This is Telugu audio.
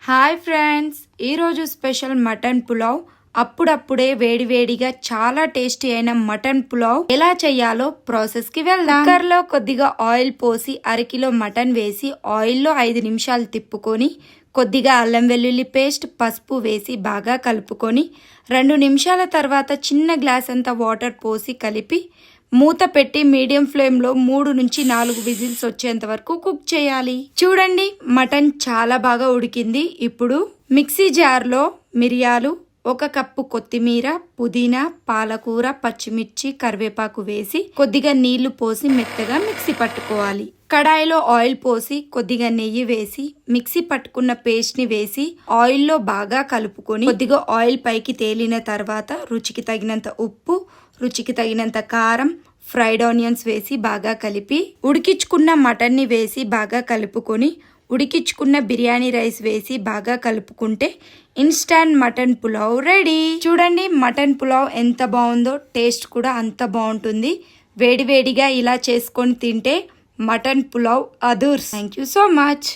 హాయ్ ఫ్రెండ్స్, ఈరోజు స్పెషల్ మటన్ పులావ్. అప్పుడప్పుడే వేడివేడిగా చాలా టేస్టీ అయిన మటన్ పులావ్ ఎలా చేయాలో ప్రాసెస్ కి వెళ్దాం. కుక్కర్లో కొద్దిగా ఆయిల్ పోసి అరకిలో మటన్ వేసి ఆయిల్లో 5 నిమిషాలు తిప్పుకొని కొద్దిగా అల్లం వెల్లుల్లి పేస్ట్, పసుపు వేసి బాగా కలుపుకొని 2 నిమిషాల తర్వాత చిన్న గ్లాస్ అంత వాటర్ పోసి కలిపి మూత పెట్టి మీడియం ఫ్లేమ్ లో 3 నుంచి 4 విజిల్స్ వచ్చేంత వరకు కుక్ చేయాలి. చూడండి, మటన్ చాలా బాగా ఉడికింది. ఇప్పుడు మిక్సీ జార్లో మిరియాలు, 1 కప్పు కొత్తిమీర, పుదీనా, పాలకూర, పచ్చిమిర్చి, కరివేపాకు వేసి కొద్దిగా నీళ్లు పోసి మెత్తగా మిక్సీ పట్టుకోవాలి. కడాయిలో ఆయిల్ పోసి కొద్దిగా నెయ్యి వేసి మిక్సీ పట్టుకున్న పేస్ట్ ని వేసి ఆయిల్లో బాగా కలుపుకొని కొద్దిగా ఆయిల్ పైకి తేలిన తర్వాత రుచికి తగినంత ఉప్పు, రుచికి తగినంత కారం, ఫ్రైడ్ ఆనియన్స్ వేసి బాగా కలిపి ఉడికించుకున్న మటన్ ని వేసి బాగా కలుపుకొని ఉడికించుకున్న బిర్యానీ రైస్ వేసి బాగా కలుపుకుంటే ఇన్స్టాంట్ మటన్ పులావ్ రెడీ. చూడండి, మటన్ పులావ్ ఎంత బాగుందో, టేస్ట్ కూడా అంత బాగుంటుంది. వేడివేడిగా ఇలా చేసుకొని తింటే mutton pulao others. Thank you so much.